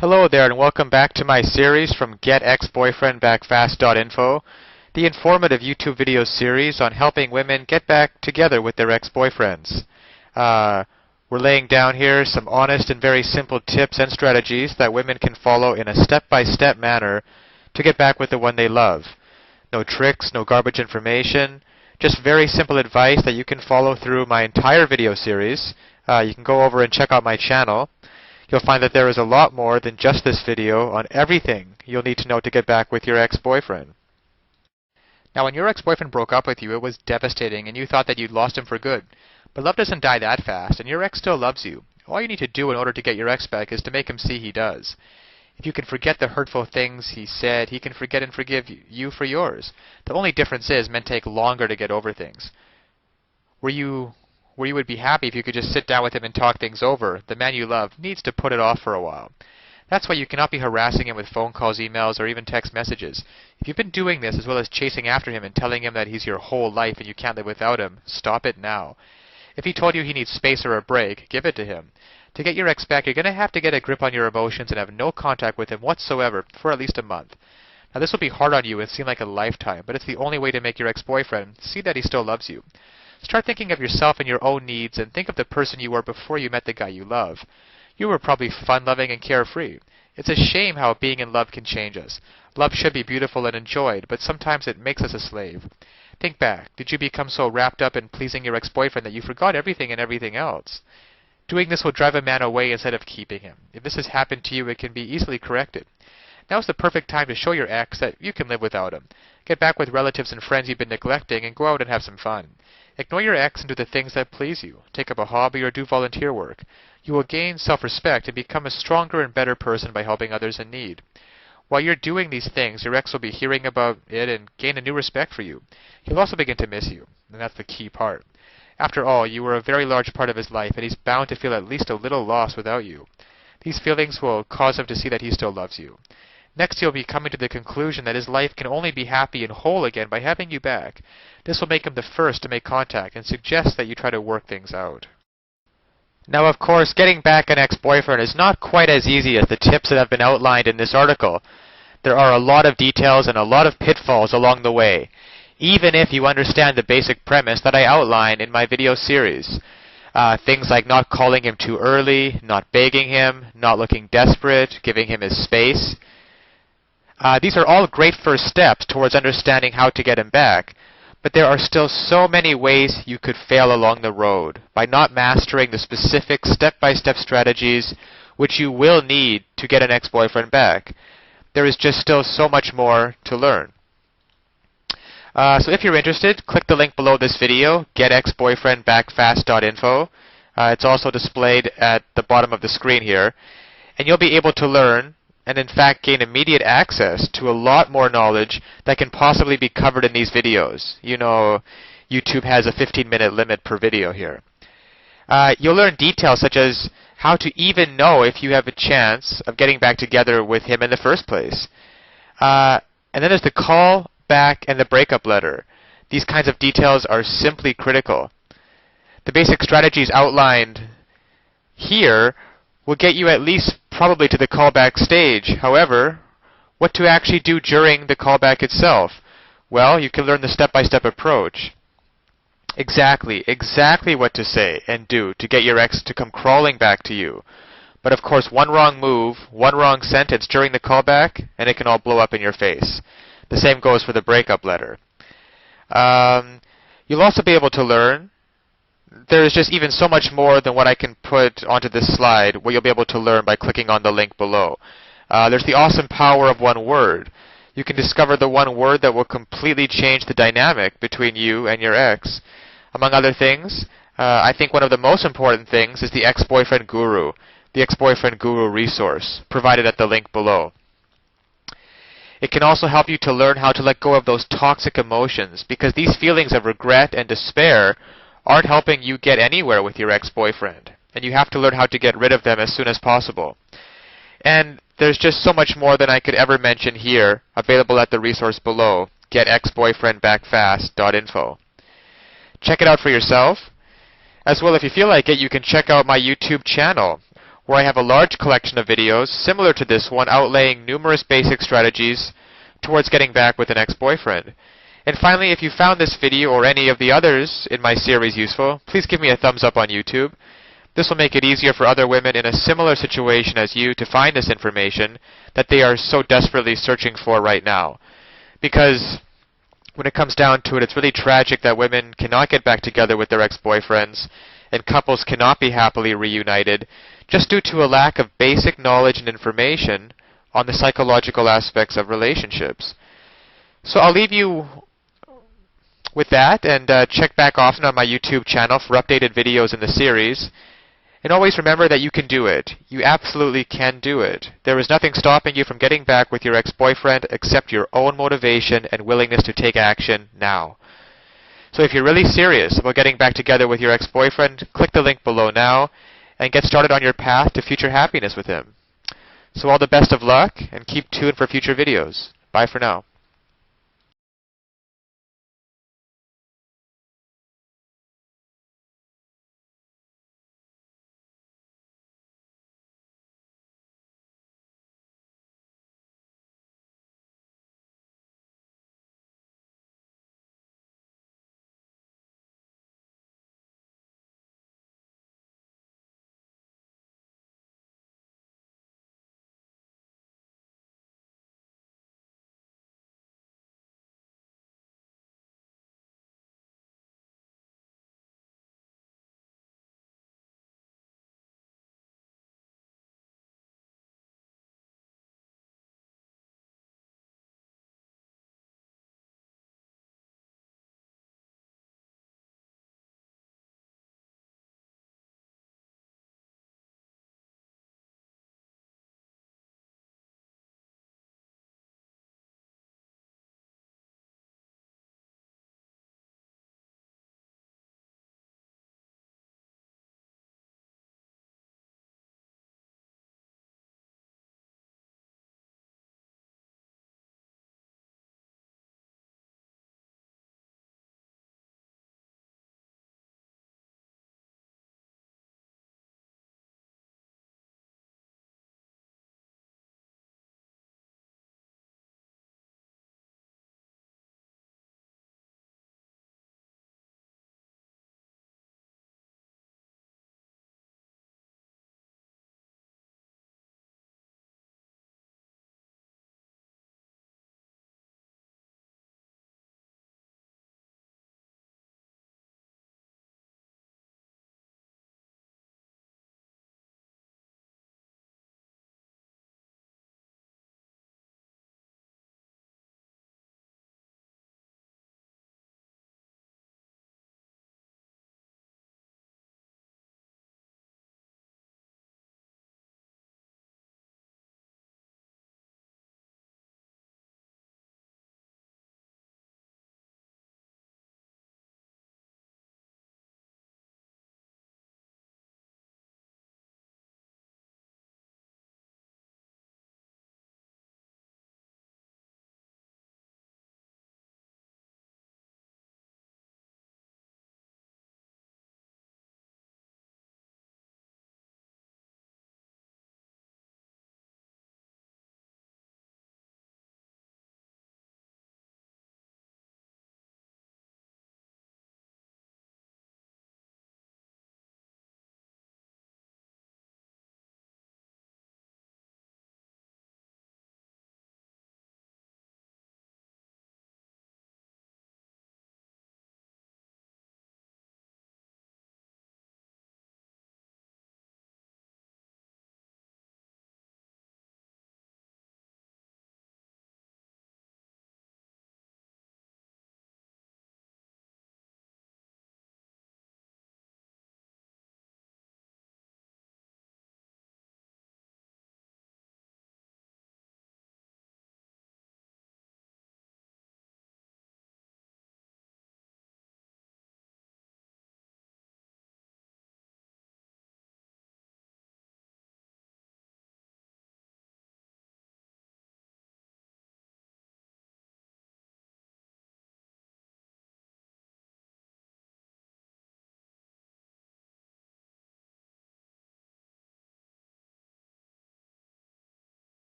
Hello there and welcome back to my series from getexboyfriendbackfast.info, the informative YouTube video series on helping women get back together with their ex-boyfriends. We're laying down here some honest and very simple tips and strategies that women can follow in a step-by-step manner to get back with the one they love. No tricks, no garbage information, just very simple advice that you can follow through my entire video series. You can go over and check out my channel. You'll find that there is a lot more than just this video on everything you'll need to know to get back with your ex-boyfriend. Now, when your ex-boyfriend broke up with you, it was devastating and you thought that you'd lost him for good. But love doesn't die that fast, and your ex still loves you. All you need to do in order to get your ex back is to make him see he does. If you can forget the hurtful things he said, he can forget and forgive you for yours. The only difference is men take longer to get over things. Where you would be happy if you could just sit down with him and talk things over, the man you love needs to put it off for a while. That's why you cannot be harassing him with phone calls, emails, or even text messages. If you've been doing this as well as chasing after him and telling him that he's your whole life and you can't live without him, stop it now. If he told you he needs space or a break, give it to him. To get your ex back, you're going to have to get a grip on your emotions and have no contact with him whatsoever for at least a month. Now, this will be hard on you and seem like a lifetime, but it's the only way to make your ex-boyfriend see that he still loves you. Start thinking of yourself and your own needs, and think of the person you were before you met the guy you love. You were probably fun-loving and carefree. It's a shame how being in love can change us. Love should be beautiful and enjoyed, but sometimes it makes us a slave. Think back. Did you become so wrapped up in pleasing your ex-boyfriend that you forgot everything and everything else? Doing this will drive a man away instead of keeping him. If this has happened to you, it can be easily corrected. Now is the perfect time to show your ex that you can live without him. Get back with relatives and friends you've been neglecting and go out and have some fun. Ignore your ex and do the things that please you. Take up a hobby or do volunteer work. You will gain self-respect and become a stronger and better person by helping others in need. While you're doing these things, your ex will be hearing about it and gain a new respect for you. He'll also begin to miss you, and that's the key part. After all, you were a very large part of his life, and he's bound to feel at least a little lost without you. These feelings will cause him to see that he still loves you. Next, he'll be coming to the conclusion that his life can only be happy and whole again by having you back. This will make him the first to make contact and suggest that you try to work things out. Now, of course, getting back an ex-boyfriend is not quite as easy as the tips that have been outlined in this article. There are a lot of details and a lot of pitfalls along the way, even if you understand the basic premise that I outline in my video series. Things like not calling him too early, not begging him, not looking desperate, giving him his space. These are all great first steps towards understanding how to get him back, but there are still so many ways you could fail along the road by not mastering the specific step-by-step strategies which you will need to get an ex-boyfriend back. There is just still so much more to learn. So if you're interested, click the link below this video, getexboyfriendbackfast.info. It's also displayed at the bottom of the screen here, and you'll be able to learn and in fact gain immediate access to a lot more knowledge that can possibly be covered in these videos. You know, YouTube has a 15-minute limit per video here. You'll learn details such as how to even know if you have a chance of getting back together with him in the first place. And then there's the call back and the breakup letter. These kinds of details are simply critical. The basic strategies outlined here will get you at least probably to the callback stage. However, what to actually do during the callback itself? Well, you can learn the step-by-step approach. Exactly what to say and do to get your ex to come crawling back to you. But of course, one wrong move, one wrong sentence during the callback, and it can all blow up in your face. The same goes for the breakup letter. You'll also be able to learn. There's just even so much more than what I can put onto this slide, what you'll be able to learn by clicking on the link below. There's the awesome power of one word. You can discover the one word that will completely change the dynamic between you and your ex. Among other things, I think one of the most important things is the ex-boyfriend guru, the ex-boyfriend guru resource, provided at the link below. It can also help you to learn how to let go of those toxic emotions, because these feelings of regret and despair aren't helping you get anywhere with your ex-boyfriend, and you have to learn how to get rid of them as soon as possible. And there's just so much more than I could ever mention here, available at the resource below, getexboyfriendbackfast.info. Check it out for yourself. As well, if you feel like it, you can check out my YouTube channel, where I have a large collection of videos similar to this one outlaying numerous basic strategies towards getting back with an ex-boyfriend. And finally, if you found this video or any of the others in my series useful, please give me a thumbs up on YouTube. This will make it easier for other women in a similar situation as you to find this information that they are so desperately searching for right now. Because when it comes down to it, it's really tragic that women cannot get back together with their ex-boyfriends and couples cannot be happily reunited just due to a lack of basic knowledge and information on the psychological aspects of relationships. So I'll leave you with that, and check back often on my YouTube channel for updated videos in the series. And always remember that you can do it. You absolutely can do it. There is nothing stopping you from getting back with your ex-boyfriend except your own motivation and willingness to take action now. So if you're really serious about getting back together with your ex-boyfriend, click the link below now and get started on your path to future happiness with him. So all the best of luck, and keep tuned for future videos. Bye for now.